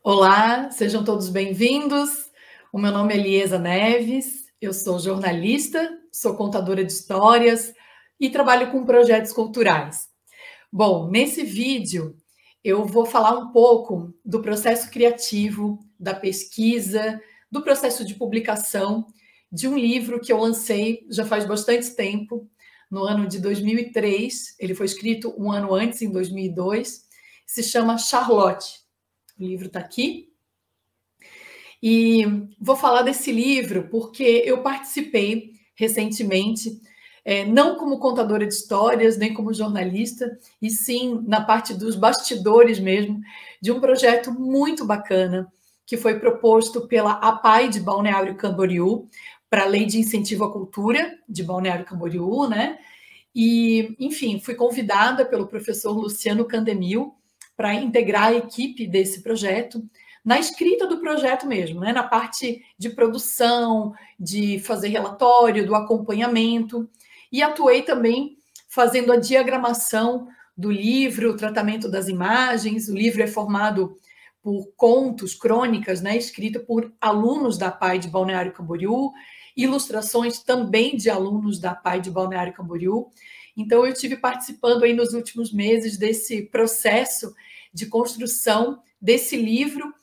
Olá, sejam todos bem-vindos. O meu nome é Eliesa Neves, eu sou jornalista, sou contadora de histórias e trabalho com projetos culturais. Bom, nesse vídeo eu vou falar um pouco do processo criativo, da pesquisa, do processo de publicação de um livro que eu lancei já faz bastante tempo, no ano de 2003. Ele foi escrito um ano antes, em 2002. Se chama Charlotte. O livro está aqui. E vou falar desse livro porque eu participei recentemente, não como contadora de histórias, nem como jornalista, e sim na parte dos bastidores mesmo, de um projeto muito bacana que foi proposto pela APAI de Balneário Camboriú, para a Lei de Incentivo à Cultura de Balneário Camboriú, né? E, enfim, fui convidada pelo professor Luciano Candemil para integrar a equipe desse projeto, na escrita do projeto mesmo, né? Na parte de produção, de fazer relatório, do acompanhamento, e atuei também fazendo a diagramação do livro, o tratamento das imagens. O livro é formado por contos, crônicas, né, escrita por alunos da APAI de Balneário Camboriú, ilustrações também de alunos da APAI de Balneário Camboriú. Então, eu estive participando aí nos últimos meses desse processo de construção desse livro,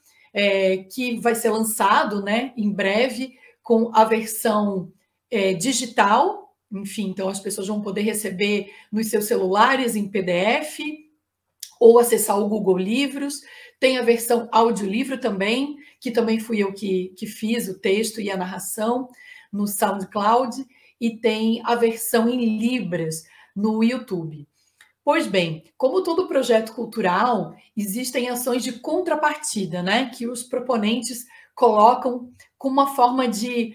que vai ser lançado, né, em breve, com a versão digital. Enfim, então as pessoas vão poder receber nos seus celulares em PDF ou acessar o Google Livros. Tem a versão audiolivro também, que também fui eu que fiz o texto e a narração no SoundCloud, e tem a versão em Libras no YouTube. Pois bem, como todo projeto cultural, existem ações de contrapartida, né, que os proponentes colocam como uma forma de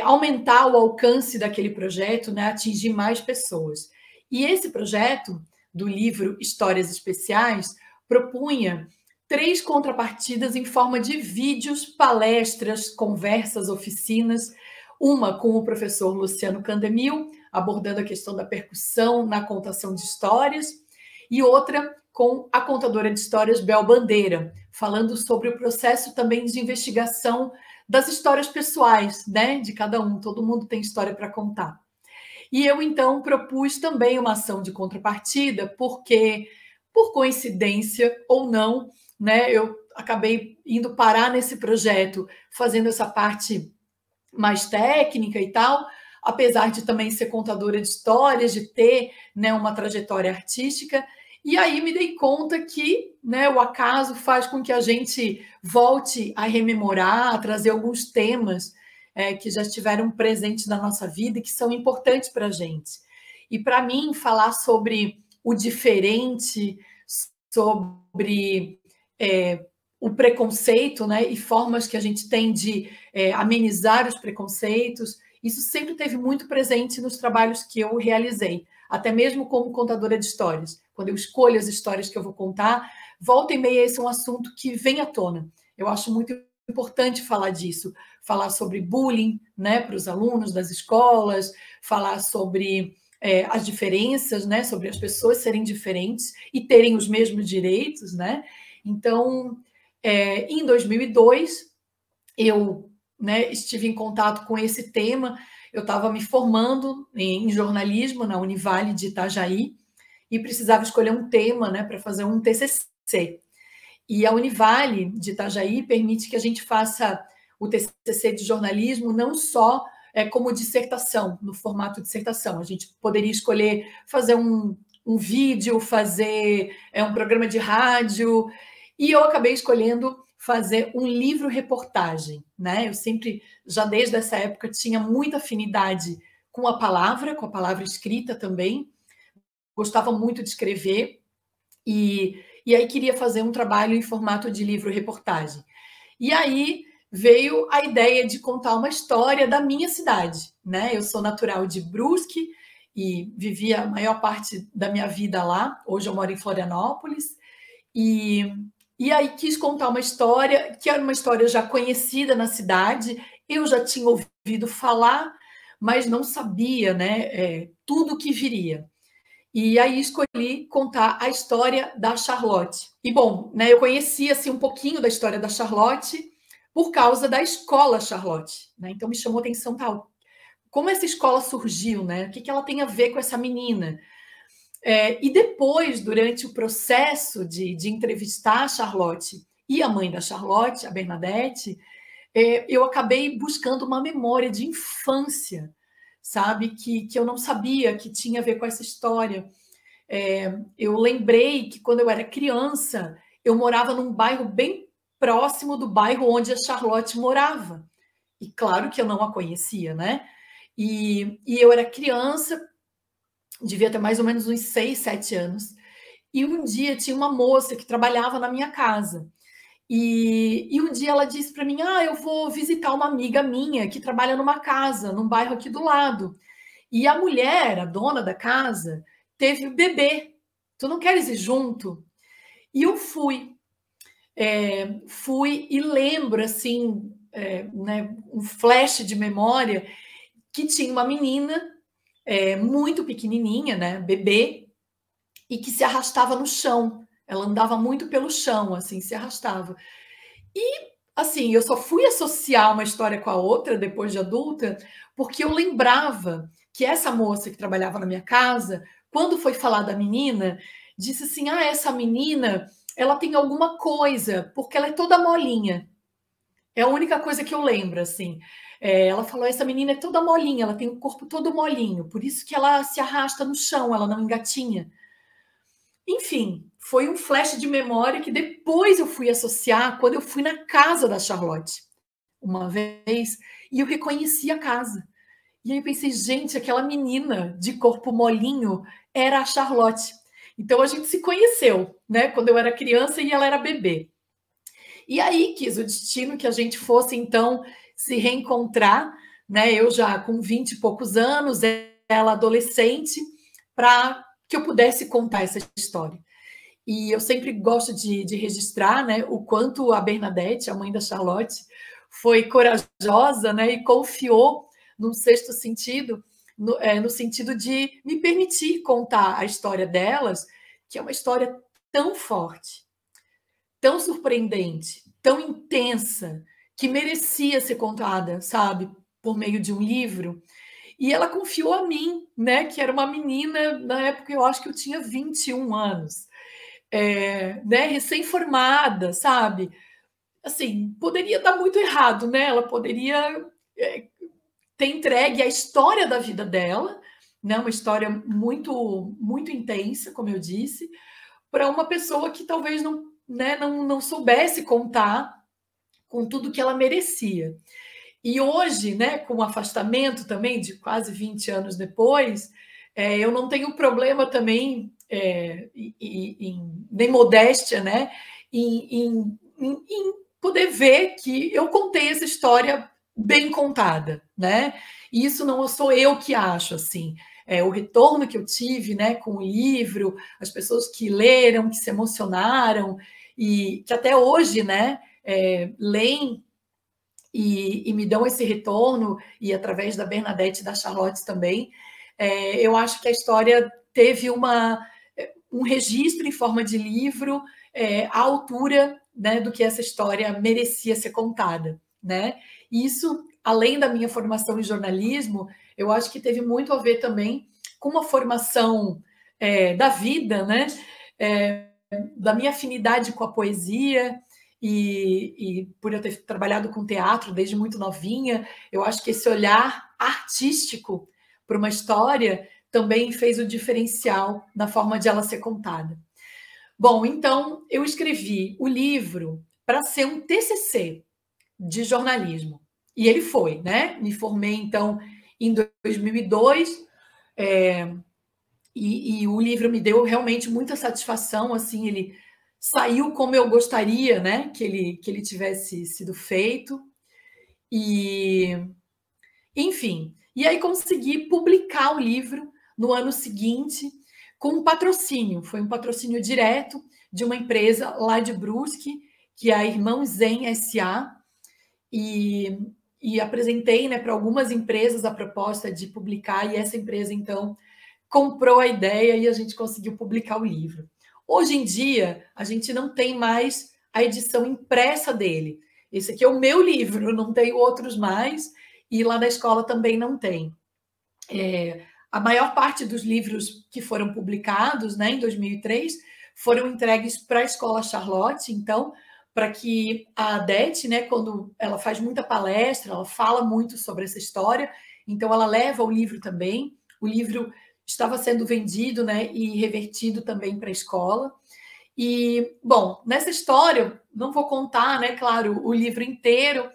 aumentar o alcance daquele projeto, né, atingir mais pessoas. E esse projeto do livro Histórias Especiais propunha 3 contrapartidas em forma de vídeos, palestras, conversas, oficinas, uma com o professor Luciano Candemil, abordando a questão da percussão na contação de histórias, e outra com a contadora de histórias Bel Bandeira, falando sobre o processo também de investigação das histórias pessoais, né, de cada um. Todo mundo tem história para contar. E eu, então, propus também uma ação de contrapartida, porque, por coincidência ou não, né, eu acabei indo parar nesse projeto, fazendo essa parte mais técnica e tal, apesar de também ser contadora de histórias, de ter, né, uma trajetória artística. E aí me dei conta que, né, o acaso faz com que a gente volte a rememorar, a trazer alguns temas que já estiveram presentes na nossa vida e que são importantes para a gente. E para mim, falar sobre o diferente, sobre o preconceito, né, e formas que a gente tem de amenizar os preconceitos, isso sempre teve muito presente nos trabalhos que eu realizei, até mesmo como contadora de histórias. Quando eu escolho as histórias que eu vou contar, volta e meia esse é um assunto que vem à tona. Eu acho muito importante falar disso, falar sobre bullying, né, para os alunos das escolas, falar sobre as diferenças, né, sobre as pessoas serem diferentes e terem os mesmos direitos, né? Então, em 2002, eu, né, estive em contato com esse tema. Eu estava me formando em jornalismo na Univale de Itajaí e precisava escolher um tema, né, para fazer um TCC. E a Univale de Itajaí permite que a gente faça o TCC de jornalismo não só como dissertação, no formato de dissertação. A gente poderia escolher fazer um vídeo, fazer um programa de rádio, e eu acabei escolhendo fazer um livro-reportagem, né? Eu sempre, já desde essa época, tinha muita afinidade com a palavra escrita também, gostava muito de escrever, e aí queria fazer um trabalho em formato de livro-reportagem. E aí veio a ideia de contar uma história da minha cidade, né? Eu sou natural de Brusque e vivi a maior parte da minha vida lá. Hoje eu moro em Florianópolis. E aí quis contar uma história que era uma história já conhecida na cidade. Eu já tinha ouvido falar, mas não sabia, né, tudo o que viria. E aí escolhi contar a história da Charlotte. E bom, né, eu conhecia assim um pouquinho da história da Charlotte por causa da escola Charlotte, né? Então me chamou a atenção tal. Como essa escola surgiu, né? O que ela tem a ver com essa menina? E depois, durante o processo de entrevistar a Charlotte e a mãe da Charlotte, a Bernadette, eu acabei buscando uma memória de infância, sabe? Que eu não sabia que tinha a ver com essa história. Eu lembrei que quando eu era criança, eu morava num bairro bem próximo do bairro onde a Charlotte morava. E claro que eu não a conhecia, né? E eu era criança, devia ter mais ou menos uns 6, 7 anos. E um dia tinha uma moça que trabalhava na minha casa. E um dia ela disse para mim: Ah, eu vou visitar uma amiga minha que trabalha numa casa, num bairro aqui do lado. E a mulher, a dona da casa, teve bebê. Tu não queres ir junto? E eu fui. Fui e lembro, assim, né, um flash de memória, que tinha uma menina muito pequenininha, né, bebê, e que se arrastava no chão. Ela andava muito pelo chão, assim, se arrastava. E, assim, eu só fui associar uma história com a outra depois de adulta, porque eu lembrava que essa moça que trabalhava na minha casa, quando foi falar da menina, disse assim: Ah, essa menina, ela tem alguma coisa, porque ela é toda molinha. É a única coisa que eu lembro, assim. Ela falou: essa menina é toda molinha, ela tem o corpo todo molinho, por isso que ela se arrasta no chão, ela não engatinha. Enfim, foi um flash de memória que depois eu fui associar quando eu fui na casa da Charlotte uma vez e eu reconheci a casa. E aí eu pensei, gente, aquela menina de corpo molinho era a Charlotte. Então a gente se conheceu, né, quando eu era criança e ela era bebê. E aí quis o destino que a gente fosse então se reencontrar, né? Eu já com 20 e poucos anos, ela adolescente, para que eu pudesse contar essa história. E eu sempre gosto de registrar, né, o quanto a Bernadette, a mãe da Charlotte, foi corajosa, né, e confiou num sexto sentido, no sentido de me permitir contar a história delas, que é uma história tão forte, tão surpreendente, tão intensa, que merecia ser contada, sabe, por meio de um livro. E ela confiou a mim, né, que era uma menina, na época eu acho que eu tinha 21 anos, né, recém-formada, sabe? Assim, poderia dar muito errado, né? Ela poderia ter entregue a história da vida dela, né? Uma história muito, muito intensa, como eu disse, para uma pessoa que talvez não, né, não soubesse contar com tudo que ela merecia. E hoje, né, com o afastamento também de quase 20 anos depois, eu não tenho problema também, nem modéstia, né, em poder ver que eu contei essa história bem contada, né? E isso não sou eu que acho, assim. O retorno que eu tive, né, com o livro, as pessoas que leram, que se emocionaram e que até hoje, né, leem e me dão esse retorno, e através da Bernadette e da Charlotte também, eu acho que a história teve um registro em forma de livro à altura, né, do que essa história merecia ser contada, né? E isso, além da minha formação em jornalismo, eu acho que teve muito a ver também com uma formação da vida, né? Da minha afinidade com a poesia, e por eu ter trabalhado com teatro desde muito novinha, eu acho que esse olhar artístico para uma história também fez o diferencial na forma de ela ser contada. Bom, então eu escrevi o livro para ser um TCC de jornalismo. E ele foi, né? Me formei, então, em 2002, e o livro me deu realmente muita satisfação, assim, ele saiu como eu gostaria, né, que ele tivesse sido feito, e enfim, e aí consegui publicar o livro no ano seguinte com um patrocínio, foi um patrocínio direto de uma empresa lá de Brusque, que é a Irmãos Zen S.A., e apresentei, né, para algumas empresas a proposta de publicar, e essa empresa, então, comprou a ideia e a gente conseguiu publicar o livro. Hoje em dia, a gente não tem mais a edição impressa dele. Esse aqui é o meu livro, não tenho outros mais, e lá na escola também não tem. A maior parte dos livros que foram publicados, né, em 2003, foram entregues para a Escola Charlotte, então, para que a Adete, né, quando ela faz muita palestra, ela fala muito sobre essa história, então ela leva o livro também. O livro estava sendo vendido, né, e revertido também para a escola. E, bom, nessa história, não vou contar, né, claro, o livro inteiro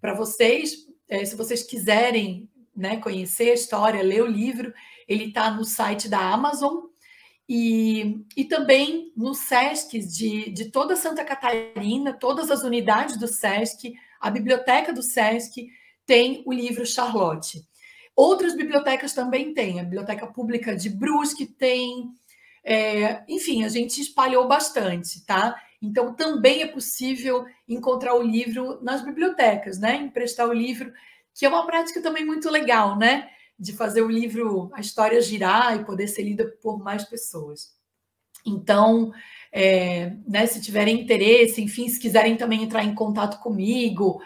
para vocês. Se vocês quiserem, né, conhecer a história, ler o livro, ele está no site da Amazon e também no SESC de toda Santa Catarina, todas as unidades do SESC, a biblioteca do SESC tem o livro Charlotte. Outras bibliotecas também têm, a Biblioteca Pública de Brusque tem, enfim, a gente espalhou bastante, tá? Então, também é possível encontrar o livro nas bibliotecas, né? Emprestar o livro, que é uma prática também muito legal, né? De fazer o livro, a história girar e poder ser lida por mais pessoas. Então, né, se tiverem interesse, enfim, se quiserem também entrar em contato comigo,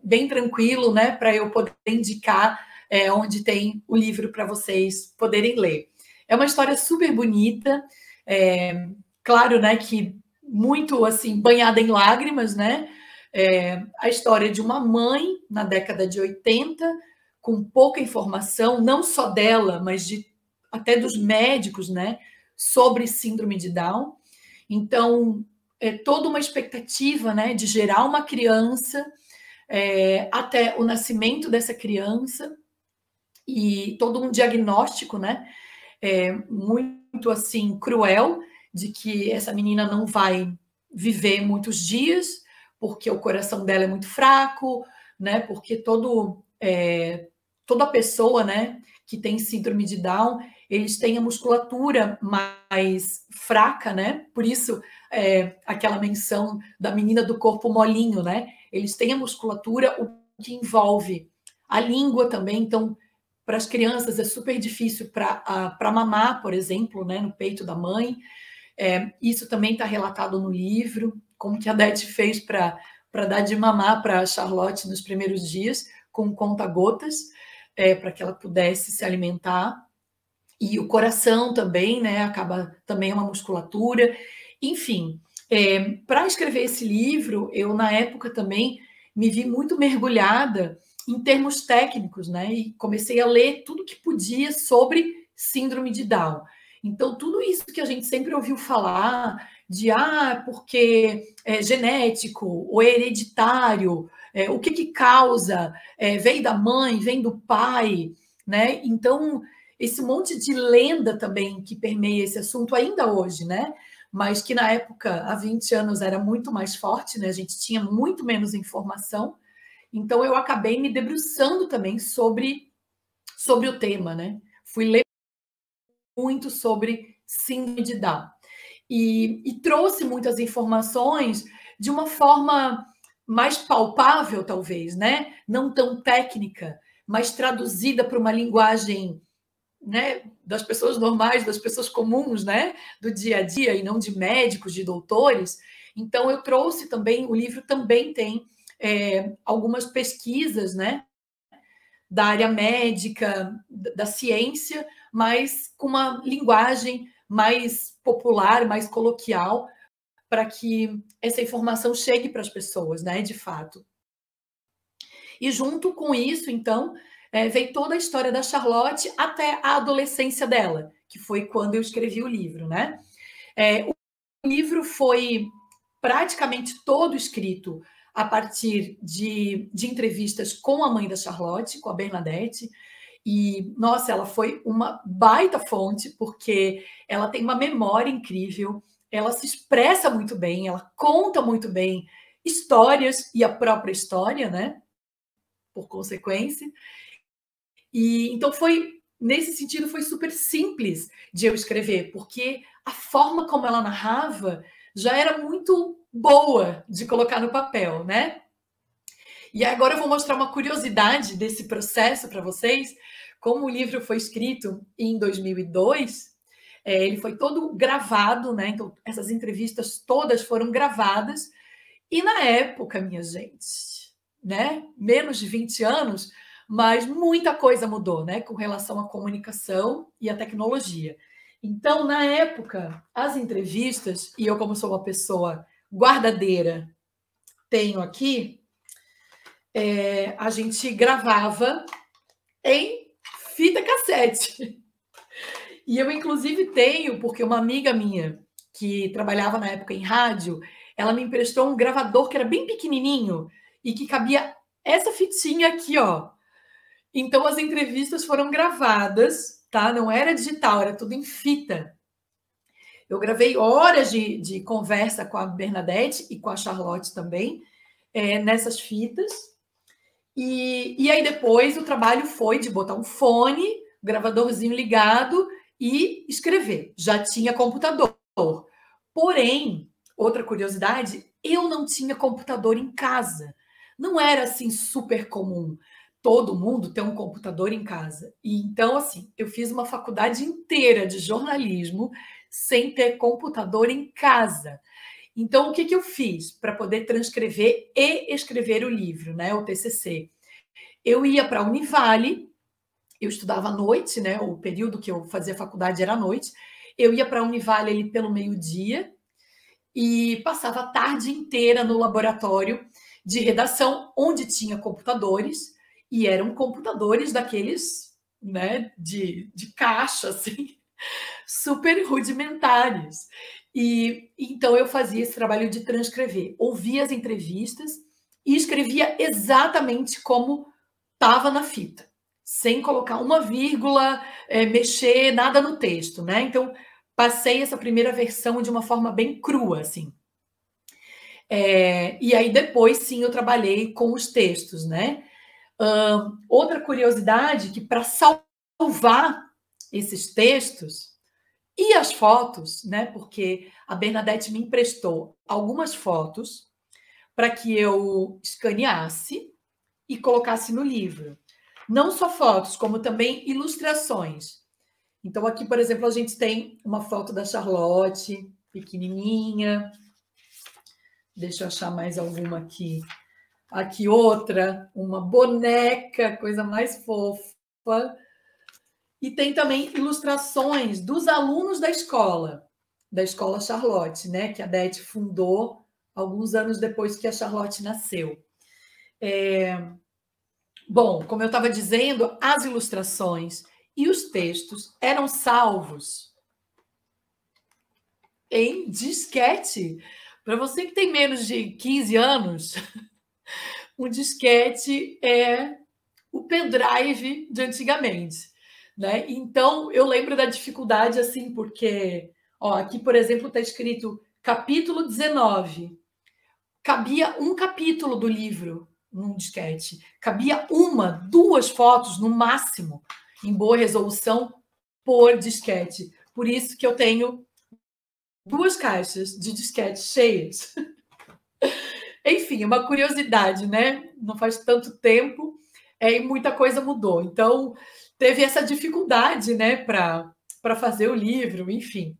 bem tranquilo, né? Para eu poder indicar onde tem o livro para vocês poderem ler. É uma história super bonita, claro, né, que muito assim banhada em lágrimas, né? A história de uma mãe na década de 80, com pouca informação, não só dela, mas até dos médicos, né, sobre síndrome de Down. Então, é toda uma expectativa, né, de gerar uma criança até o nascimento dessa criança e todo um diagnóstico, né, muito assim cruel, de que essa menina não vai viver muitos dias, porque o coração dela é muito fraco, né? Porque toda pessoa, né, que tem síndrome de Down, eles têm a musculatura mais fraca, né? Por isso, aquela menção da menina do corpo molinho, né? Eles têm a musculatura, o que envolve a língua também, então para as crianças é super difícil para mamar, por exemplo, né, no peito da mãe. Isso também está relatado no livro, como que a Dete fez para dar de mamar para a Charlotte nos primeiros dias, com conta-gotas, para que ela pudesse se alimentar. E o coração também, né, acaba também é uma musculatura. Enfim, para escrever esse livro, eu, na época, também me vi muito mergulhada em termos técnicos, né? E comecei a ler tudo que podia sobre síndrome de Down. Então, tudo isso que a gente sempre ouviu falar de porque é genético ou é hereditário, o que causa, vem da mãe, vem do pai, né? Então, esse monte de lenda também que permeia esse assunto ainda hoje, né? Mas que na época, há 20 anos, era muito mais forte, né? A gente tinha muito menos informação. Então, eu acabei me debruçando também sobre o tema, né? Fui ler muito sobre síndrome de Down. E trouxe muitas informações de uma forma mais palpável, talvez, né? Não tão técnica, mas traduzida para uma linguagem, né, das pessoas normais, das pessoas comuns, né, do dia a dia, e não de médicos, de doutores. Então, eu trouxe também, o livro também tem algumas pesquisas, né, da área médica, da ciência, mas com uma linguagem mais popular, mais coloquial, para que essa informação chegue para as pessoas, né, de fato. E junto com isso, então, veio toda a história da Charlotte até a adolescência dela, que foi quando eu escrevi o livro, né? O livro foi praticamente todo escrito a partir de entrevistas com a mãe da Charlotte, com a Bernadette, e, nossa, ela foi uma baita fonte, porque ela tem uma memória incrível, ela se expressa muito bem, ela conta muito bem histórias e a própria história, né? Por consequência. E então nesse sentido, foi super simples de eu escrever, porque a forma como ela narrava já era muito boa de colocar no papel, né? E agora eu vou mostrar uma curiosidade desse processo para vocês. como o livro foi escrito em 2002, ele foi todo gravado, né? Então, essas entrevistas todas foram gravadas. E na época, minha gente, né? Menos de 20 anos, mas muita coisa mudou, né? Com relação à comunicação e à tecnologia. Então, na época, as entrevistas, e eu, como sou uma pessoa guardadeira, tenho aqui, a gente gravava em fita cassete. E eu, inclusive, tenho, porque uma amiga minha, que trabalhava na época em rádio, ela me emprestou um gravador que era bem pequenininho e que cabia essa fitinha aqui, ó. Então, as entrevistas foram gravadas, tá? Não era digital, era tudo em fita. Eu gravei horas de conversa com a Bernadette e com a Charlotte também, nessas fitas. E aí, depois, o trabalho foi de botar um fone, gravadorzinho ligado e escrever. Já tinha computador. Porém, outra curiosidade, eu não tinha computador em casa. Não era assim super comum todo mundo ter um computador em casa. E então, assim, eu fiz uma faculdade inteira de jornalismo sem ter computador em casa. Então, o que eu fiz para poder transcrever e escrever o livro, né, o TCC? Eu ia para a Univale, eu estudava à noite, né, o período que eu fazia faculdade era à noite, eu ia para a Univale ali pelo meio-dia e passava a tarde inteira no laboratório de redação, onde tinha computadores, e eram computadores daqueles, né, de caixa, assim, super rudimentares. E então eu fazia esse trabalho de transcrever, ouvia as entrevistas e escrevia exatamente como estava na fita, sem colocar uma vírgula, mexer nada no texto, né? Então, passei essa primeira versão de uma forma bem crua, assim. E aí, depois, sim, eu trabalhei com os textos, né? Outra curiosidade, que para salvar esses textos e as fotos, né? Porque a Bernadette me emprestou algumas fotos para que eu escaneasse e colocasse no livro. Não só fotos, como também ilustrações. Então, aqui, por exemplo, a gente tem uma foto da Charlotte, pequenininha. Deixa eu achar mais alguma aqui. Aqui outra, uma boneca, coisa mais fofa. E tem também ilustrações dos alunos da escola Charlotte, né? Que a Dete fundou alguns anos depois que a Charlotte nasceu. Bom, como eu estava dizendo, as ilustrações e os textos eram salvos em disquete. Para você que tem menos de 15 anos, um disquete é o pendrive de antigamente, né? Então, eu lembro da dificuldade, assim, porque, ó, aqui, por exemplo, está escrito capítulo 19. Cabia um capítulo do livro num disquete. Cabia duas fotos no máximo, em boa resolução, por disquete. Por isso que eu tenho 2 caixas de disquete cheias. Enfim, uma curiosidade, né? Não faz tanto tempo e muita coisa mudou. Então, teve essa dificuldade, né, para fazer o livro, enfim.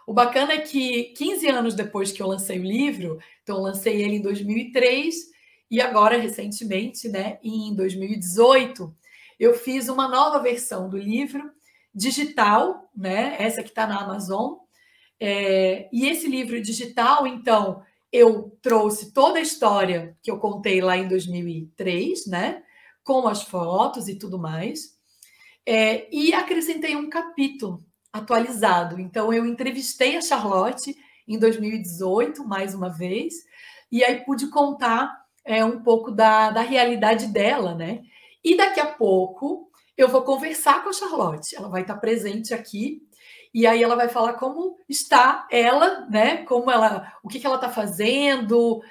O bacana é que 15 anos depois que eu lancei o livro, então eu lancei ele em 2003 e agora, recentemente, né, em 2018, eu fiz uma nova versão do livro, digital, né, essa que está na Amazon. E esse livro digital, então, eu trouxe toda a história que eu contei lá em 2003, né, com as fotos e tudo mais, e acrescentei um capítulo atualizado. Então, eu entrevistei a Charlotte em 2018, mais uma vez, e aí pude contar um pouco da realidade dela, né? E daqui a pouco eu vou conversar com a Charlotte, ela vai estar presente aqui, e aí ela vai falar como está ela, né? Como ela, o que ela está fazendo,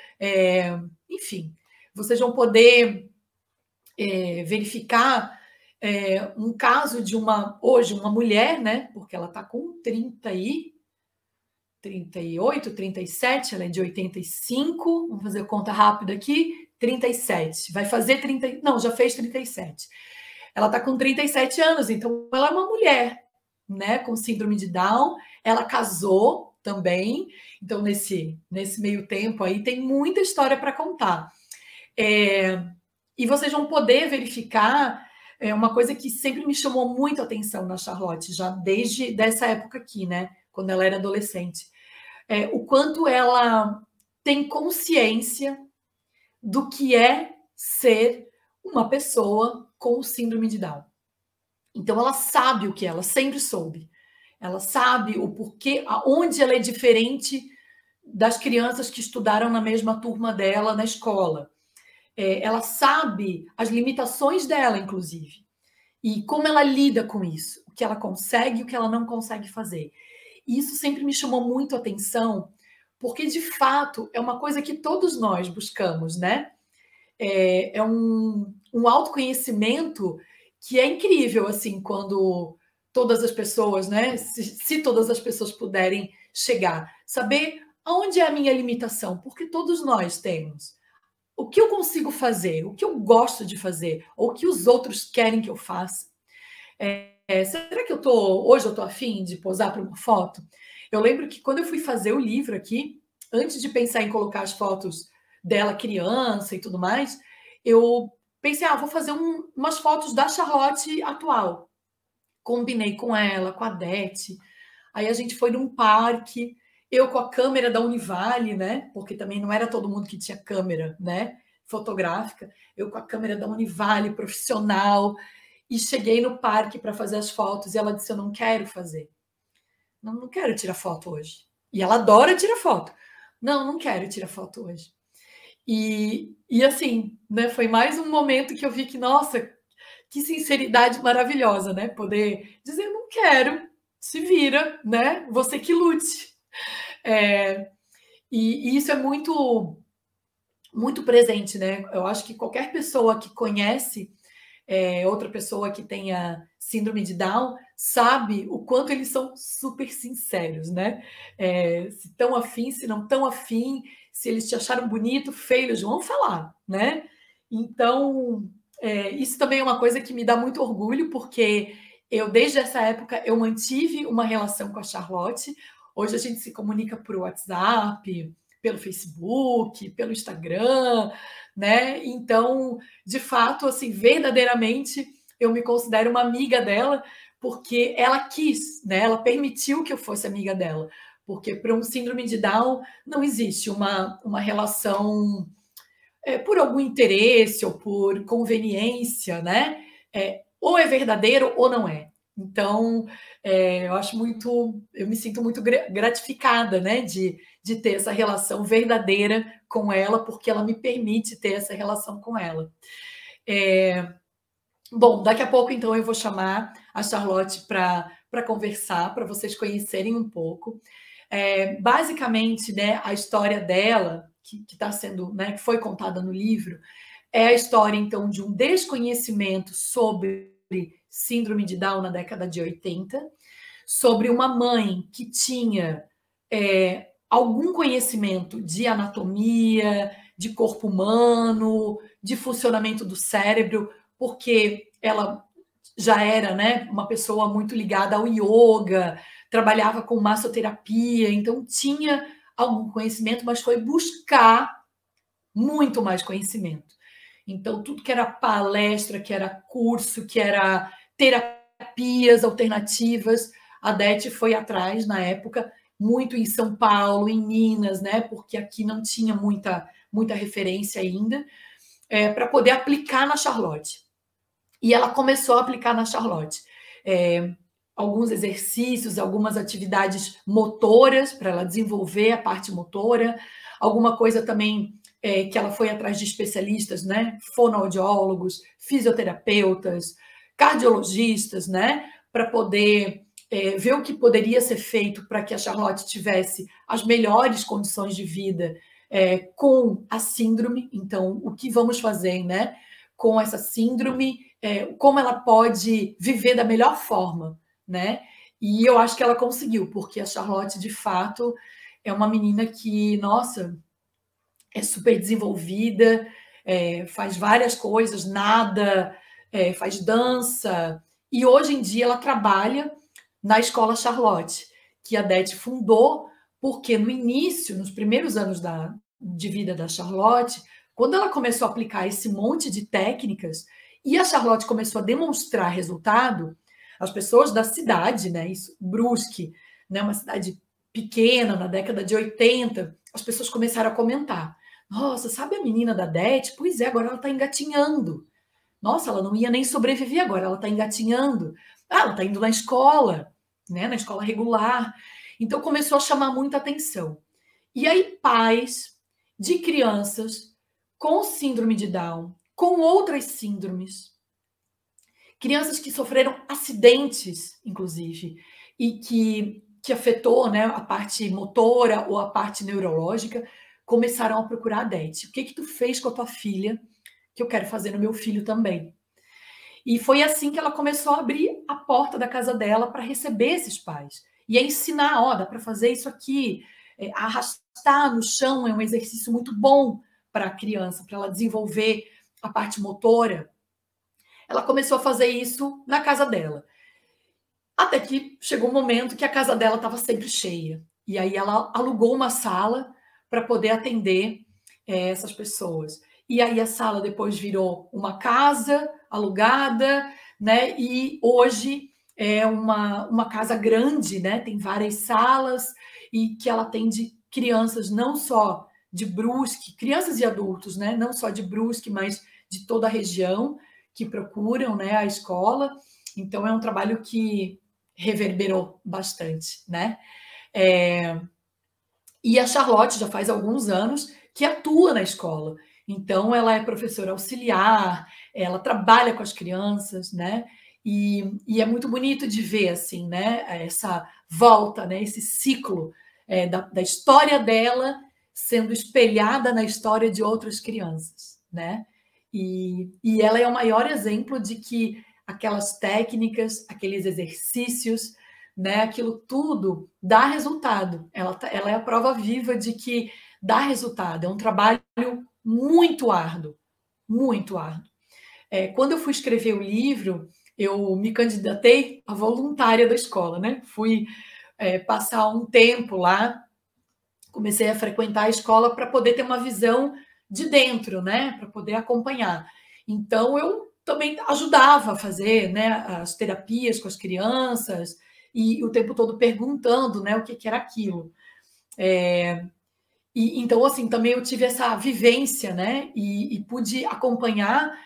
enfim, vocês vão poder verificar um caso de hoje uma mulher, né? Porque ela está com 38, 37, ela é de 85, vamos fazer conta rápida aqui, 37, vai fazer 30, não, já fez 37. ela está com 37 anos, então ela é uma mulher, né, com síndrome de Down. Ela casou também, então nesse meio tempo aí tem muita história para contar. E vocês vão poder verificar uma coisa que sempre me chamou muito a atenção na Charlotte, já desde dessa época aqui, né, quando ela era adolescente. O quanto ela tem consciência do que é ser uma pessoa com síndrome de Down. Então ela sabe o que ela sempre soube. Ela sabe o porquê, aonde ela é diferente das crianças que estudaram na mesma turma dela na escola. Ela sabe as limitações dela, inclusive, e como ela lida com isso, o que ela consegue e o que ela não consegue fazer. E isso sempre me chamou muito a atenção, porque, de fato, é uma coisa que todos nós buscamos, né? É um autoconhecimento que é incrível, assim, quando todas as pessoas, né? Se todas as pessoas puderem chegar, saber aonde é a minha limitação, porque todos nós temos. O que eu consigo fazer, o que eu gosto de fazer, ou o que os outros querem que eu faça. Será que hoje eu tô afim de posar para uma foto? Eu lembro que quando eu fui fazer o livro aqui, antes de pensar em colocar as fotos dela criança e tudo mais, eu pensei, vou fazer umas fotos da Charlotte atual. Combinei com ela, com a Dete. Aí a gente foi num parque, eu com a câmera da Univale, né? Porque também não era todo mundo que tinha câmera, né? Fotográfica. Eu com a câmera da Univale, profissional. E cheguei no parque para fazer as fotos e ela disse, eu não quero fazer. Não quero tirar foto hoje. E ela adora tirar foto. Não quero tirar foto hoje. E assim, né? Foi mais um momento que eu vi que, nossa, que sinceridade maravilhosa, né? Poder dizer, não quero, se vira, né? Você que lute. E isso é muito, muito presente, né? Eu acho que qualquer pessoa que conhece outra pessoa que tenha síndrome de Down sabe o quanto eles são super sinceros, né? Se estão afim, se não estão afim, se eles te acharam bonito, feio, eles vão falar, né? Então, isso também é uma coisa que me dá muito orgulho, porque eu, desde essa época, eu mantive uma relação com a Charlotte. Hoje a gente se comunica por WhatsApp, pelo Facebook, pelo Instagram, né? Então, de fato, assim, verdadeiramente, eu me considero uma amiga dela, porque ela quis, né? Ela permitiu que eu fosse amiga dela. Porque para um síndrome de Down não existe uma relação por algum interesse ou por conveniência, né? Ou é verdadeiro ou não é. Então, eu me sinto muito gratificada, né, de ter essa relação verdadeira com ela, porque ela me permite ter essa relação com ela. Bom, daqui a pouco, então, eu vou chamar a Charlotte para conversar, para vocês conhecerem um pouco. Basicamente, né, a história dela, que está sendo, né, que foi contada no livro, é a história, então, de um desconhecimento sobre síndrome de Down na década de 80, sobre uma mãe que tinha algum conhecimento de anatomia, de corpo humano, de funcionamento do cérebro, porque ela já era, né, uma pessoa muito ligada ao yoga, trabalhava com massoterapia, então tinha algum conhecimento, mas foi buscar muito mais conhecimento. Então, tudo que era palestra, que era curso, que era terapias alternativas, a Dete foi atrás na época, muito em São Paulo, em Minas, né? Porque aqui não tinha muita referência ainda, para poder aplicar na Charlotte. E ela começou a aplicar na Charlotte. Alguns exercícios, algumas atividades motoras para ela desenvolver a parte motora, alguma coisa também que ela foi atrás de especialistas, né? Fonoaudiólogos, fisioterapeutas, cardiologistas, né? Para poder ver o que poderia ser feito para que a Charlotte tivesse as melhores condições de vida com a síndrome. Então, o que vamos fazer, né? Com essa síndrome, como ela pode viver da melhor forma, né? E eu acho que ela conseguiu, porque a Charlotte, de fato, é uma menina que, nossa, é super desenvolvida, faz várias coisas, nada, faz dança, e hoje em dia ela trabalha na Escola Charlotte, que a Dete fundou, porque no início, nos primeiros anos de vida da Charlotte, quando ela começou a aplicar esse monte de técnicas, e a Charlotte começou a demonstrar resultado, as pessoas da cidade, né, isso, Brusque, né, uma cidade pequena, na década de 80, as pessoas começaram a comentar. Nossa, sabe a menina da Dete? Pois é, agora ela está engatinhando. Nossa, ela não ia nem sobreviver agora, ela está engatinhando. Ah, ela está indo na escola, né, na escola regular. Então começou a chamar muita atenção. E aí pais de crianças com síndrome de Down, com outras síndromes, crianças que sofreram acidentes, inclusive, e que afetou, né, a parte motora ou a parte neurológica, começaram a procurar a Dete. O que tu fez com a tua filha que eu quero fazer no meu filho também? E foi assim que ela começou a abrir a porta da casa dela para receber esses pais. E a ensinar, ó, dá para fazer isso aqui. Arrastar no chão é um exercício muito bom para a criança, para ela desenvolver a parte motora. Ela começou a fazer isso na casa dela. Até que chegou um momento que a casa dela estava sempre cheia. E aí ela alugou uma sala para poder atender essas pessoas. E aí a sala depois virou uma casa alugada, né? E hoje é uma casa grande, né? Tem várias salas e que ela atende crianças não só de Brusque, crianças e adultos, né? Não só de Brusque, mas de toda a região que procuram, né, a escola. Então é um trabalho que reverberou bastante, né? E a Charlotte já faz alguns anos que atua na escola. Então, ela é professora auxiliar, ela trabalha com as crianças, né? E é muito bonito de ver, assim, né? Essa volta, né? Esse ciclo da história dela sendo espelhada na história de outras crianças, né? E ela é o maior exemplo de que aquelas técnicas, aqueles exercícios, né, aquilo tudo dá resultado. Ela é a prova viva de que dá resultado. É um trabalho muito árduo, muito árduo. Quando eu fui escrever o livro, eu me candidatei a voluntária da escola, né? Fui passar um tempo lá, comecei a frequentar a escola para poder ter uma visão de dentro, né? Para poder acompanhar. Então, eu também ajudava a fazer, né, as terapias com as crianças e o tempo todo perguntando, né, o que era aquilo. Então, assim, também eu tive essa vivência, né, e pude acompanhar.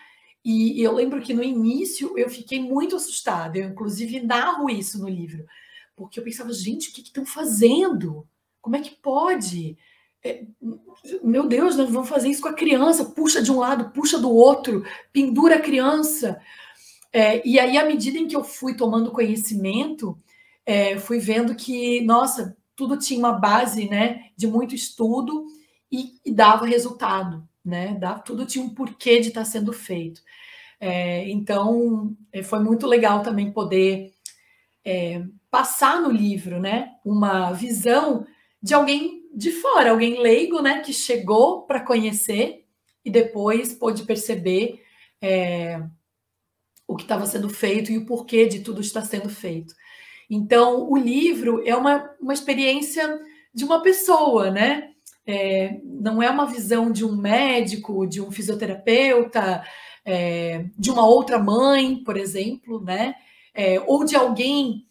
E eu lembro que no início eu fiquei muito assustada. Eu, inclusive, narro isso no livro, porque eu pensava, gente, o que estão fazendo? Como é que pode? Meu Deus, nós vamos fazer isso com a criança, puxa de um lado, puxa do outro, pendura a criança. E aí, à medida em que eu fui tomando conhecimento, fui vendo que, nossa, tudo tinha uma base, né, de muito estudo e dava resultado, né? Tudo tinha um porquê de estar sendo feito. Então, foi muito legal também poder passar no livro, né, uma visão de alguém de fora, alguém leigo, né, que chegou para conhecer e depois pôde perceber o que estava sendo feito e o porquê de tudo estar sendo feito. Então, o livro é uma experiência de uma pessoa, né? Não é uma visão de um médico, de um fisioterapeuta, de uma outra mãe, por exemplo, né? Ou de alguém.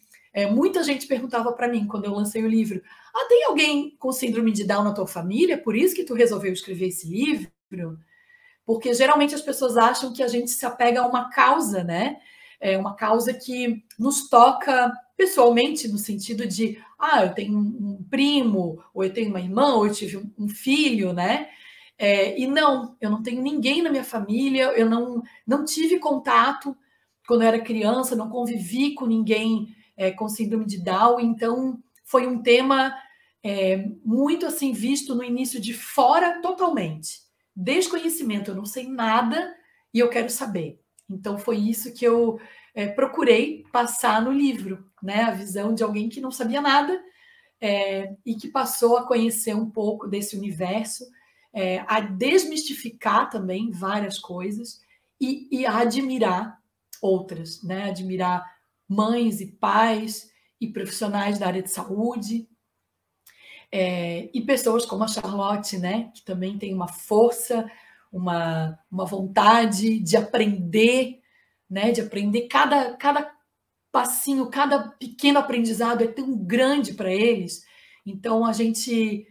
Muita gente perguntava para mim quando eu lancei o livro: tem alguém com síndrome de Down na tua família? Por isso que tu resolveu escrever esse livro? Porque geralmente as pessoas acham que a gente se apega a uma causa, né? Uma causa que nos toca pessoalmente, no sentido de, eu tenho um primo, ou eu tenho uma irmã, ou eu tive um filho, né? E não, eu não tenho ninguém na minha família, eu não tive contato quando eu era criança, não convivi com ninguém com síndrome de Down, então foi um tema muito assim visto no início de fora totalmente. Desconhecimento, eu não sei nada e eu quero saber. Então foi isso que eu procurei passar no livro, né? A visão de alguém que não sabia nada e que passou a conhecer um pouco desse universo, a desmistificar também várias coisas e a admirar outras, né? Admirar mães e pais e profissionais da área de saúde, e pessoas como a Charlotte, né? Que também tem uma força, uma vontade de aprender, né? De aprender cada passinho, cada pequeno aprendizado é tão grande para eles. Então a gente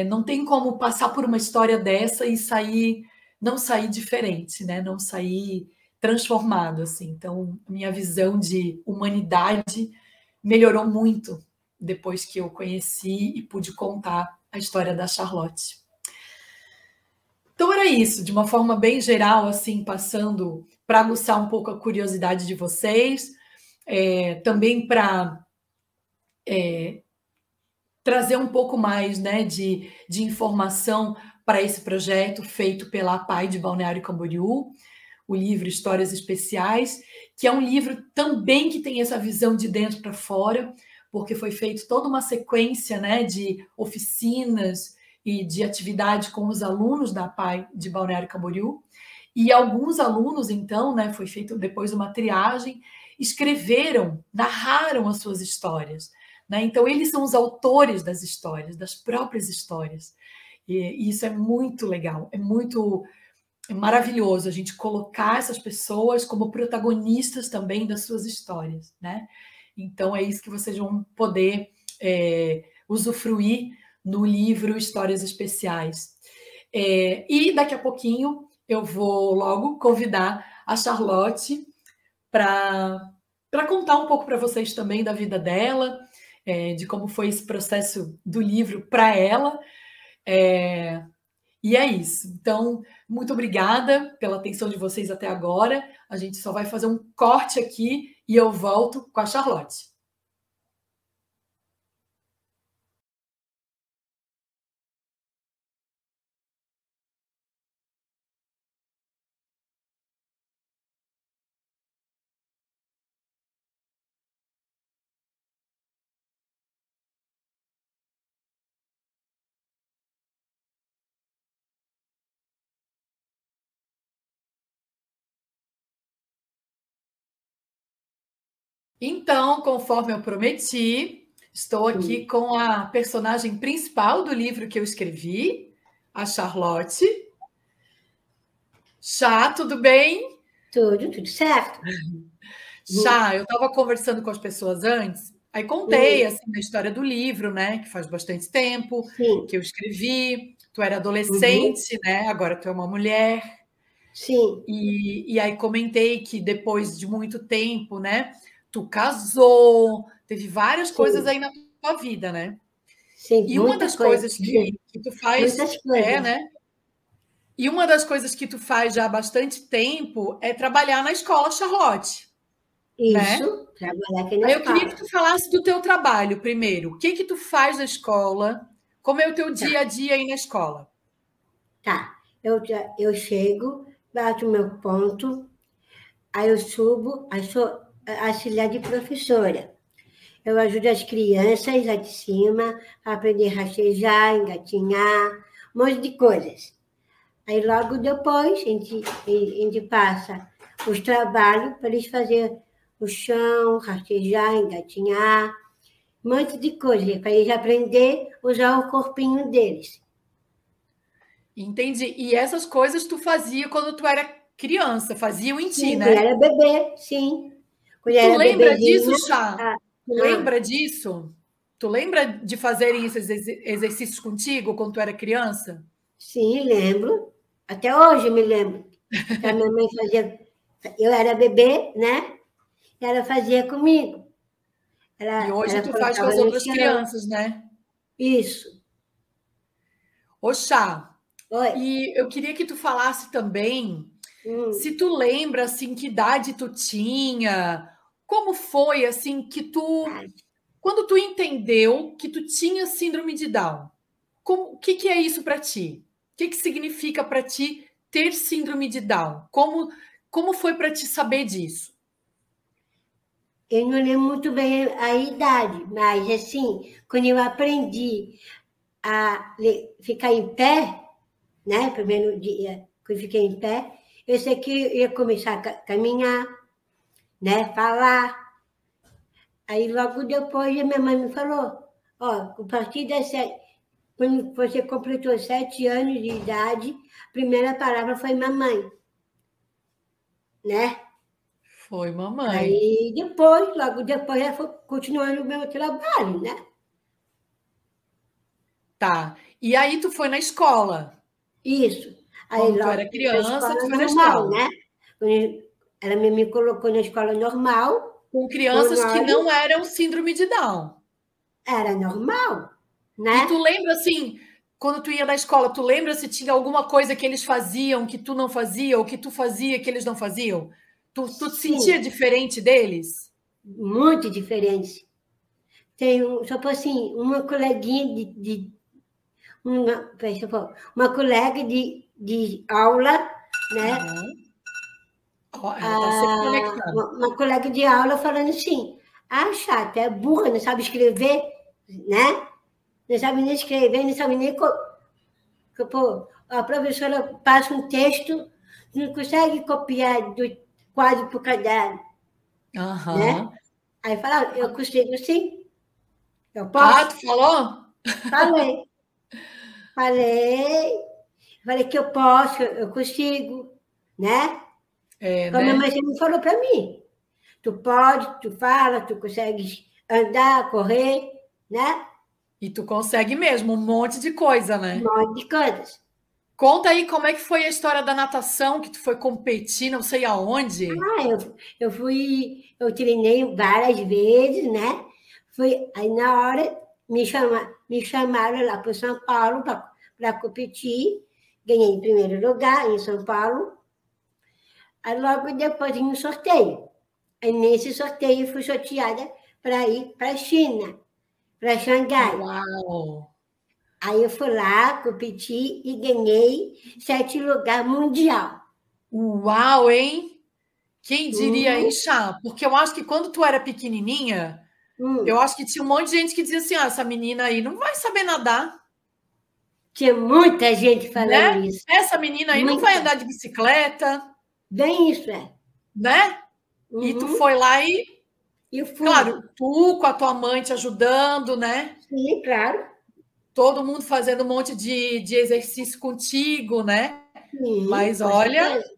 não tem como passar por uma história dessa e não sair diferente, né? Não sair transformado, assim. Então, minha visão de humanidade melhorou muito depois que eu conheci e pude contar a história da Charlotte. Então era isso, de uma forma bem geral, assim, passando para aguçar um pouco a curiosidade de vocês, também para trazer um pouco mais, né, de informação para esse projeto feito pela APAI de Balneário Camboriú, o livro Histórias Especiais, que é um livro também que tem essa visão de dentro para fora, porque foi feito toda uma sequência, né, de oficinas e de atividade com os alunos da APAI de Balneário Camboriú. E alguns alunos, então, né, foi feito depois uma triagem, escreveram, narraram as suas histórias. Né? Então, eles são os autores das histórias, das próprias histórias. E isso é muito legal, é maravilhoso a gente colocar essas pessoas como protagonistas também das suas histórias, né? Então é isso que vocês vão poder usufruir no livro Histórias Especiais. E daqui a pouquinho eu vou logo convidar a Charlotte para contar um pouco para vocês também da vida dela, de como foi esse processo do livro para ela. E é isso. Então, muito obrigada pela atenção de vocês até agora. A gente só vai fazer um corte aqui e eu volto com a Charlotte. Então, conforme eu prometi, estou aqui com a personagem principal do livro que eu escrevi, a Charlotte. Chá, tudo bem? Tudo certo. Chá, eu estava conversando com as pessoas antes, aí contei assim da história do livro, né? Que faz bastante tempo Sim. que eu escrevi. Tu era adolescente, né? Agora tu é uma mulher. Sim. E aí comentei que depois de muito tempo, né? Tu casou, teve várias coisas Sim. aí na tua vida, né? Sim, E uma muita das coisa. coisas que tu faz Muitas coisas. né? E uma das coisas que tu faz já há bastante tempo é trabalhar na escola Charlotte, né? Isso, trabalhar aqui na Aí eu queria que escola. tu falasse do teu trabalho primeiro. O que que tu faz na escola? Como é o teu Tá, dia a dia aí na escola? tá. Eu chego, bato o meu ponto, aí eu subo, aí sou auxiliar de professora. Eu ajudo as crianças lá de cima a aprender a rastejar, engatinhar, um monte de coisas. Aí logo depois a gente passa os trabalhos para eles fazerem o chão, rastejar, engatinhar, um monte de coisa, para eles aprender a usar o corpinho deles. Entendi. E essas coisas tu fazia quando tu era criança, faziam em ti, Sim, quando né? era bebê, sim. Quando Tu era lembra disso, bebezinha, Chá? ah, Tu ah, lembra disso? Tu lembra de fazerem esses exercícios contigo quando tu era criança? sim, lembro. Até hoje eu me lembro. Que a minha mãe fazia. Eu era bebê, né? E ela fazia comigo. E hoje Ela tu faz com colocava as no outras chão. crianças, né? Isso. Ô, Chá, Oi. e eu queria que tu falasse também Hum. se tu lembra, assim, que idade tu tinha, como foi, assim, que tu, Ai, quando tu entendeu que tu tinha síndrome de Down, o que que é isso para ti? O que que significa para ti ter síndrome de Down? Como foi para ti saber disso? eu não lembro muito bem a idade, mas assim, quando eu aprendi a ficar em pé, né? Primeiro dia que eu fiquei em pé, eu sei que eu ia começar a caminhar, né? Falar. Aí, logo depois, a minha mãe me falou, ó, a partir quando você completou 7 anos de idade, a primeira palavra foi mamãe, né? Foi mamãe. Aí, depois, logo depois, ela foi continuando o meu trabalho, né? Tá. E aí tu foi na escola. Isso. Aí, Quando tu logo, era na criança, tu escola foi na normal, escola. né? Ela me colocou na escola normal, Com no crianças que horário, não eram síndrome de Down. era normal, E tu né? lembra assim, quando tu ia na escola, tu lembra se tinha alguma coisa que eles faziam que tu não fazia, ou que tu fazia que eles não faziam? Tu te sentia Sim, diferente deles? muito diferente. Tem, só for assim, uma coleguinha deixa eu falar, uma colega de aula, né? Aham. Ó, ela tá se conectando. Uma colega de aula falando assim, ah, chata, é burra, não sabe escrever, né? Não sabe nem escrever, não sabe nem... Pô, a professora passa um texto, não consegue copiar do quadro para o caderno, né? Aham. Aí fala, eu consigo sim, eu Ah, posso. tu falou? Falei, falei, falei que eu posso, eu consigo, né? É, Como a minha mãe né? sempre falou para mim, tu pode, tu fala, tu consegues andar, correr, né? E tu consegue mesmo um monte de coisa, Um né? monte de coisas. Conta aí como é que foi a história da natação, que tu foi competir, não sei aonde. Eu treinei várias vezes, né? Aí na hora me chamaram lá para São Paulo para competir. Ganhei em primeiro lugar em São Paulo. Aí logo depois em um sorteio. Aí nesse sorteio fui sorteada para ir para a China, para Xangai. Uau! Aí eu fui lá, competi e ganhei 7º lugar mundial. Uau, hein? Quem diria, hein, Uhum, Chá? Porque eu acho que quando tu era pequenininha, eu uhum. acho que tinha um monte de gente que dizia assim: ah, essa menina aí não vai saber nadar, Tinha muita gente falando né? isso. Essa menina aí não vai Muita. andar de bicicleta, Bem isso, é. né? E tu Uhum. foi lá e, Eu fui. claro, tu com a tua mãe te ajudando, né? Sim, claro. Todo mundo fazendo um monte de exercício contigo, né? Sim, Mas com olha, certeza.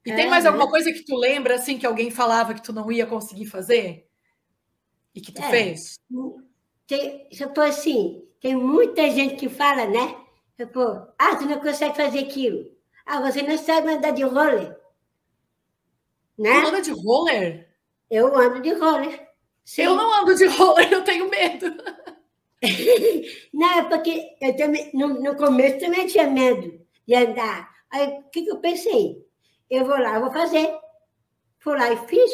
e tem mais Aham. alguma coisa que tu lembra, assim, que alguém falava que tu não ia conseguir fazer e que tu É. fez? Se eu for assim, tem muita gente que fala, né? Tipo, ah, tu não consegue fazer aquilo. Ah, você não sabe andar de roller, Tu anda né? de roller? Eu ando de roller. Eu Sim. não ando de roller, eu tenho medo. Não, é porque eu também, no começo também tinha medo de andar. Aí, o que que eu pensei? Eu vou lá, vou fazer. Fui lá e fiz.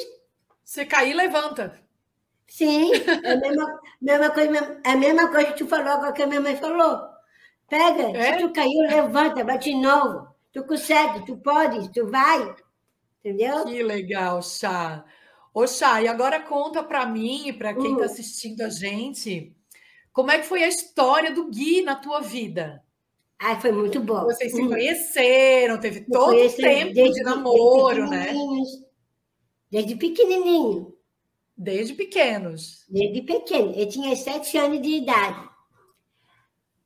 Você cair, levanta. Sim, é a mesma coisa que tu falou agora que a minha mãe falou. Pega, se É? tu caiu, levanta, bate de novo. Tu consegue, tu pode, tu vai, entendeu? Que legal, Chá. Ô, Chá, e agora conta para mim e para quem está Hum. assistindo a gente, como é que foi a história do Gui na tua vida? Ai, foi muito bom. Vocês se conheceram, teve Eu todo um conheço ele tempo de desde namoro, né? pequenininhos, desde pequenininho, Desde pequenos. desde pequeno. Eu tinha 7 anos de idade.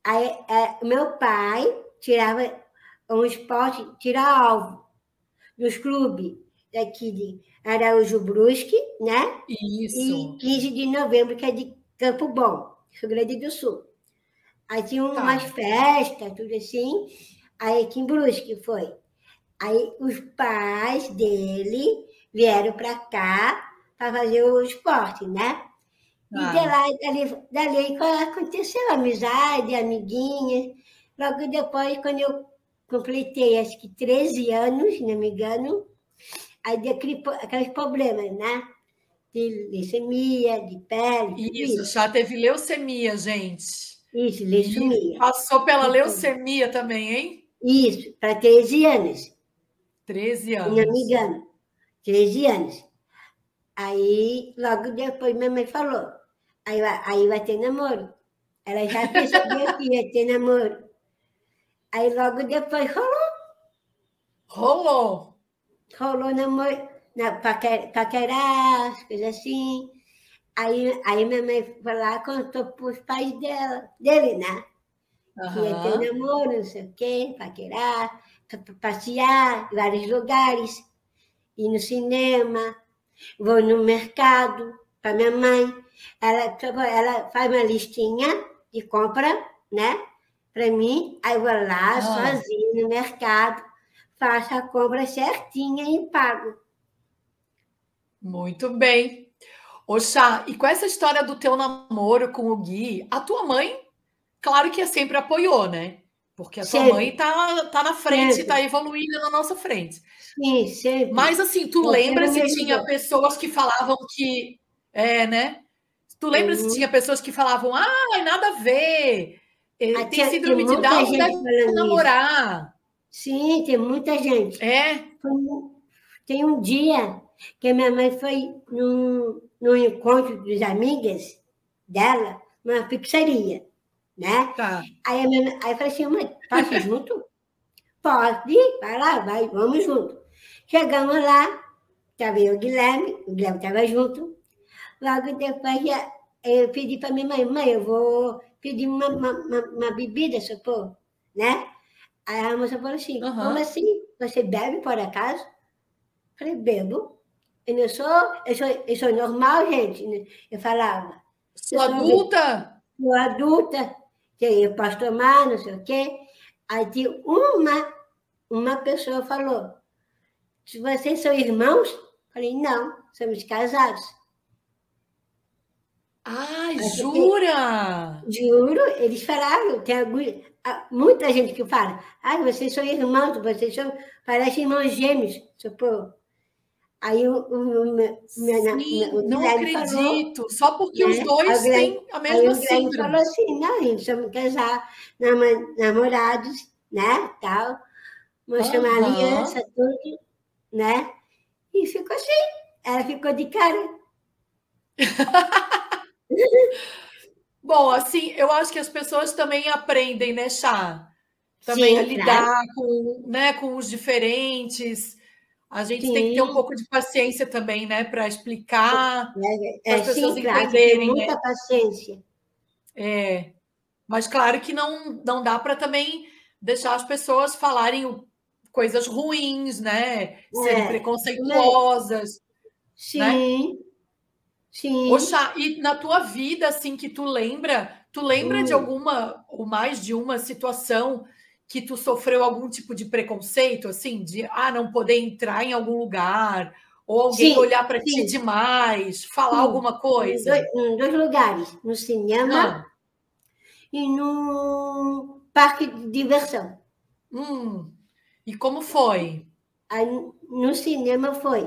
Aí, meu pai tirava um esporte, tirar alvo dos clubes daqui de Araújo Brusque, né? E Isso. 15 de novembro, que é de Campo Bom, Rio Grande do Sul. Aí tinha umas Tá. festas, tudo assim. Aí aqui em Brusque foi. Aí os pais dele vieram para cá para fazer o esporte, né? E de Tá. lá, dali aconteceu amizade, amiguinha. Logo depois, quando eu completei, acho que 13 anos, se não me engano, aí deu aqueles problemas, né? De leucemia, de pele, tudo Isso, isso. já teve leucemia, gente. Isso, E leucemia. passou pela Então, leucemia também, hein? isso, para 13 anos, 13 se não me anos. engano. 13 anos. Aí, logo depois, minha mãe falou, aí vai ter namoro. Ela já percebeu que ia ter namoro. Aí, logo depois, Rolou. rolou namoro, paquerar, coisas assim. Aí minha mãe foi lá e contou para os pais dele, né? Que ia ter Aham. namoro, não sei o quê, paquerar, passear em vários lugares, ir no cinema, vou no mercado para minha mãe. Ela faz uma listinha de compra, né? Para mim, aí eu vou lá Ah, sozinha no mercado, faço a compra certinha e pago. muito bem. Oxá, e com essa história do teu namoro com o Gui, a tua mãe, claro que sempre apoiou, né? Porque a tua mãe Sempre, tá na frente, tá sempre, evoluindo na nossa frente. sim, sempre. Mas assim, tu Ela lembra sempre me se tinha ajudou. pessoas que falavam que né? Tu lembra se tinha Uhum. pessoas que falavam: "Ah, nada a ver. Tem Tem síndrome de muita Down, não gente deve falando isso. namorar". Sim, tem muita gente. É? Foi Tem um dia que a minha mãe foi num encontro dos amigas dela, numa pizzaria, né? Tá. Aí eu falei assim, mãe, posso ir junto? Pode, vai lá, vai, vamos junto. Chegamos lá, estava eu e o Guilherme estava junto. Logo depois eu pedi para minha mãe, eu vou pedir uma bebida, supor, né? Aí a moça falou assim, como Aham. assim? Você bebe por acaso? Falei, bebo. Eu sou normal, gente, né? Eu falava, eu Sou sou, adulta? sou adulta, que eu posso tomar, não sei o quê. Aí tinha uma pessoa falou, se vocês são irmãos? Falei, não, somos casados. Ai, Aí fiquei, jura? juro, eles falaram, muita gente que fala, vocês são irmãos, parecem irmãos gêmeos, supor. Aí Sim, o não Guilherme falou, acredito. Só porque os né? dois têm a Aí mesma o Guilherme falou síndrome. assim, não, a gente somos casar, namorados, né? Tal, mostramos a Aham. aliança, tudo, né? E ficou assim. Ela ficou de cara. Bom, assim, eu acho que as pessoas também aprendem, né, Chá? Também a Sim, claro, lidar com, né, com os diferentes. A gente tem que ter um sim. pouco de paciência também, né, para explicar, para as pessoas Sim, claro, tem que ter entenderem, né? muita paciência. Mas claro que não dá para também deixar as pessoas falarem coisas ruins, né? Serem É, isso mesmo. preconceituosas, né? Sim, sim. Oxa, e na tua vida, assim, que tu lembra de Hum, alguma ou mais de uma situação que tu sofreu algum tipo de preconceito, assim, de não poder entrar em algum lugar, ou alguém sim, olhar para ti sim, demais, falar sim. alguma coisa? Em dois lugares, no cinema Ah, e no parque de diversão. hum, e como foi? Aí, no cinema foi.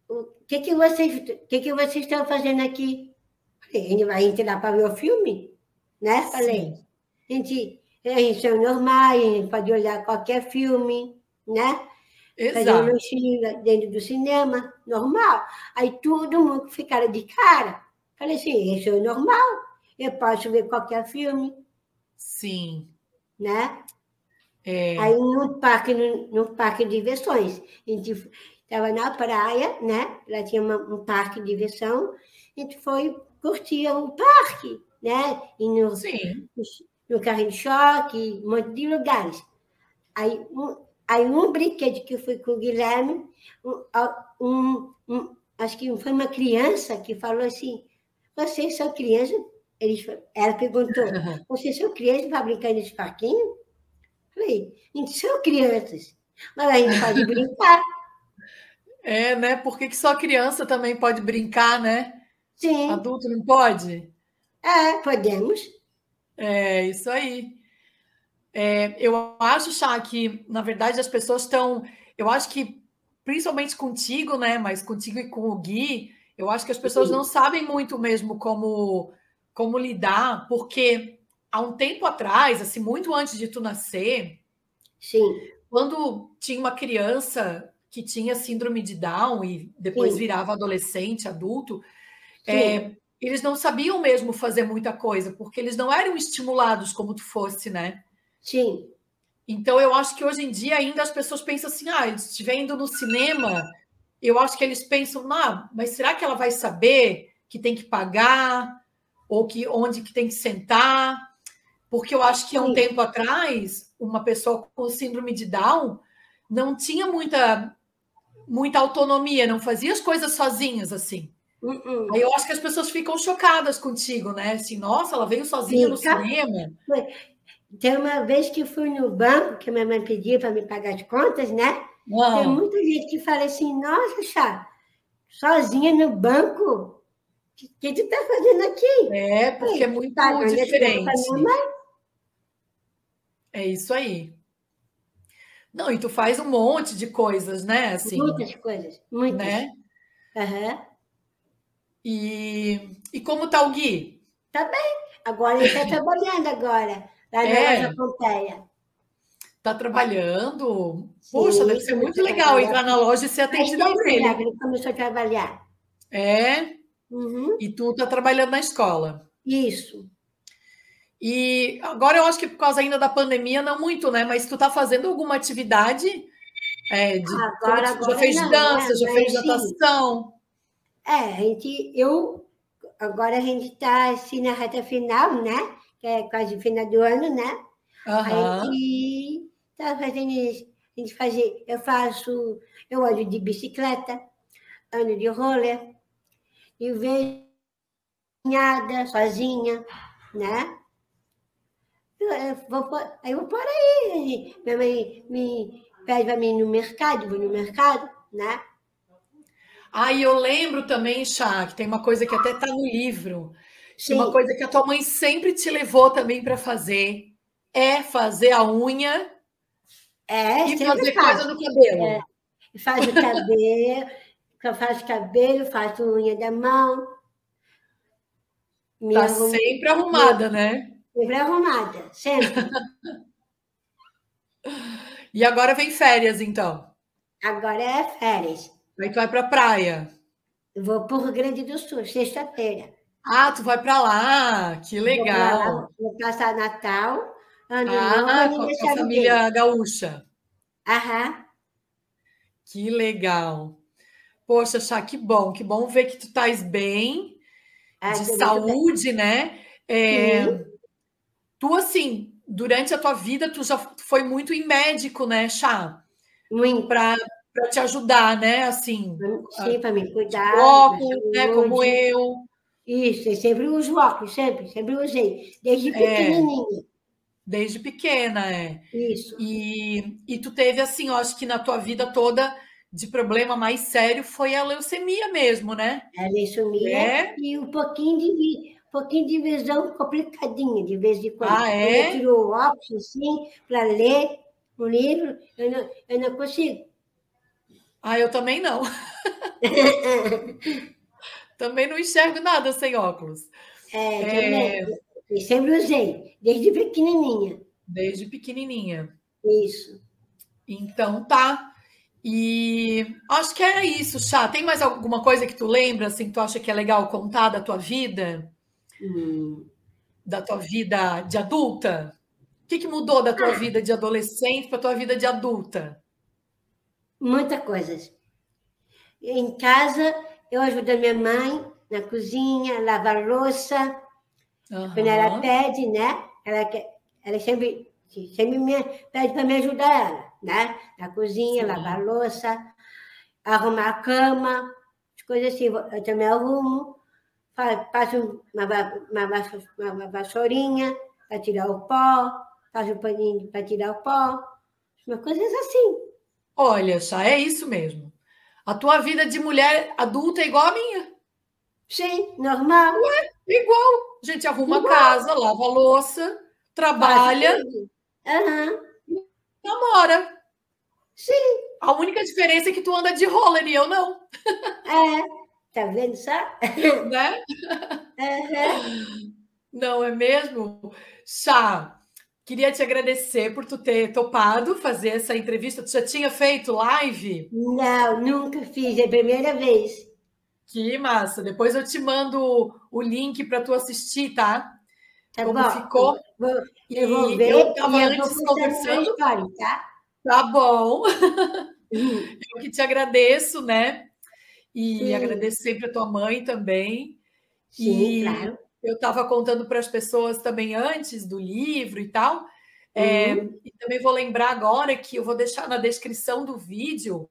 O que que vocês estão fazendo aqui? Falei, a gente vai entrar para ver o filme? Né? Falei, Sim, a gente é normal, a gente pode olhar qualquer filme, né? Fazer um exato. lanchinho dentro do cinema, normal. Aí todo mundo ficaram de cara. Falei assim, isso é normal, eu posso ver qualquer filme, Sim, né? Aí é, no parque de diversões, a gente estava na praia, né? Lá tinha um parque de diversão, a gente foi curtir o parque, né? E sim. no carrinho de choque, um monte de lugares. Aí um brinquedo que eu fui com o Guilherme, acho que foi uma criança que falou assim, vocês são crianças? Ela perguntou, vocês são crianças para brincar nesse parquinho? Falei, a gente são crianças, mas a gente pode brincar. É, né? Por que que só criança também pode brincar, né? Sim, Adulto não pode? podemos. É isso aí. Eu acho, Chá, que na verdade as pessoas estão. Eu acho que, principalmente contigo, né? Mas contigo e com o Gui, eu acho que as pessoas não Sim, sabem muito mesmo como lidar, porque há um tempo atrás, assim, muito antes de tu nascer, sim, quando tinha uma criança que tinha síndrome de Down e depois sim, virava adolescente, adulto, sim, eles não sabiam mesmo fazer muita coisa, porque eles não eram estimulados como tu fosse, né? sim, Então eu acho que hoje em dia ainda as pessoas pensam assim: ele estiver indo no cinema, eu acho que eles pensam, mas será que ela vai saber que tem que pagar ou que onde que tem que sentar? Porque eu acho que há um tempo atrás, uma pessoa com síndrome de Down não tinha muita autonomia, não fazia as coisas sozinhas assim. Aí eu acho que as pessoas ficam chocadas contigo, né? Assim, nossa, ela veio sozinha no cinema. Tem uma vez que fui no banco, que a minha mãe pediu para me pagar as contas, né? Tem muita gente que fala assim, nossa, Chá, sozinha no banco? O que tu está fazendo aqui? É, porque é muito diferente. É isso aí. Não, e tu faz um monte de coisas, né? Assim, muitas coisas, muitas. Né? Uhum. E como tá o Gui? Tá bem. Agora ele está trabalhando agora, lá na loja Pompeia. Tá trabalhando? Poxa, deve ser muito legal entrar na loja e ser atendida por ele. Ele começou a trabalhar. É? Uhum. E tu tá trabalhando na escola. Isso. E agora eu acho que por causa ainda da pandemia, não muito, né? Mas tu tá fazendo alguma atividade? Agora já fez não, dança, né? já fez natação? Agora a gente está assim na reta final, né? Que é quase final do ano, né? A gente está fazendo isso. Eu ando de bicicleta, ando de roller, e venho sozinha, né? Eu vou por aí. Minha mãe me pede para mim ir no mercado, vou no mercado, né? E eu lembro também, Chá, que tem uma coisa que até está no livro, Sim. uma coisa que a tua mãe sempre te levou também para fazer, é fazer a unha e fazer coisa no cabelo. Faz o cabelo, eu faço cabelo, faço unha da mão. Tá sempre arrumada, né? Sempre arrumada, sempre. E agora vem férias, então? Agora é férias. Aí tu vai pra praia? Eu vou para o Rio Grande do Sul, sexta-feira. Tu vai para lá? Que legal. Vou passar Natal, Ano Novo e com a família gaúcha. Aham. Que legal. Poxa, Chá, que bom ver que tu estás bem, de saúde, né? Tu, assim, durante a tua vida, tu já foi muito em médico, né, Chá? Muito. Para te ajudar, né? Assim, sim, para me cuidar. óculos, né? Como eu. Isso, eu sempre uso óculos, sempre usei, desde pequenininha. Desde pequena, Isso. E tu teve, assim, eu acho que na tua vida toda, de problema mais sério, foi a leucemia mesmo, né? A leucemia e um pouquinho de visão complicadinha, de vez em quando. Quando eu tiro o óculos, assim, para ler o livro, eu não consigo. Eu também não. Também não enxergo nada sem óculos. Também. Eu sempre usei, desde pequenininha. Desde pequenininha. Isso. Então, tá. E acho que era isso, Chá. Tem mais alguma coisa que tu lembra, assim, que tu acha que é legal contar da tua vida? Da tua vida de adulta? O que mudou da tua vida de adolescente para a tua vida de adulta? Muitas coisas. Em casa, eu ajudo a minha mãe na cozinha, lavar louça. Quando ela pede, né? Ela sempre me pede para me ajudar ela, né? Na cozinha, lavar louça, arrumar a cama, as coisas assim. Eu também arrumo, faço uma vassourinha para tirar o pó, faço um paninho para tirar o pó, umas coisas assim. Olha, Chá, é isso mesmo. A tua vida de mulher adulta é igual a minha. Sim, normal. Igual. A gente arruma a casa, lava a louça, trabalha, namora. Sim. A única diferença é que tu anda de roller e eu não. Tá vendo só? Né? Não é mesmo? Chá, queria te agradecer por tu ter topado fazer essa entrevista. Tu já tinha feito live? Não, nunca fiz, é a primeira vez. Que massa! Depois eu te mando o link para tu assistir, tá? Tá Como bom. ficou? Eu vou ver eu estava e eu antes vou conversando. História, tá? Tá bom. Eu que te agradeço, né? E Sim, agradeço sempre a tua mãe também. sim, E claro. eu estava contando para as pessoas também antes do livro e tal. Hum, E também vou lembrar agora que eu vou deixar na descrição do vídeo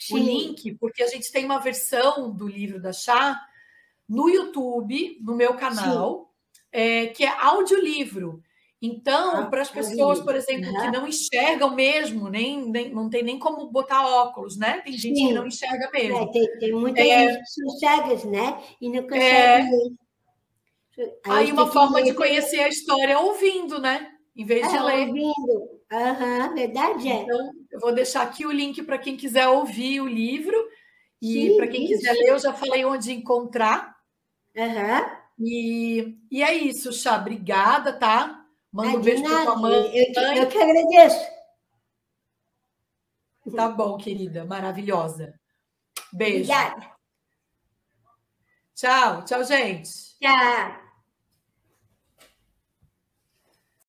o sim, link, porque a gente tem uma versão do livro da Chá no YouTube, no meu sim. canal, que é audiolivro. Então, para as pessoas, por Audiolivro. exemplo, que Aham. não enxergam mesmo, não tem nem como botar óculos, né? Tem gente que não Sim. enxerga mesmo. Tem muita gente que são cegas, né? E não consegue É, ler. Aí aí eles têm uma que forma de ler conhecer a história ouvindo, né? Em vez de ler. ouvindo. Aham, verdade é. Então, eu vou deixar aqui o link para quem quiser ouvir o livro e para Sim, quem quiser ler, eu isso. já falei onde encontrar. Aham. E é isso, Chá. Obrigada, tá? Ah, Manda um de beijo para nada. tua mãe. Eu que agradeço. Tá bom, querida. Maravilhosa. Beijo. Obrigada. Tchau, tchau, gente. Tchau.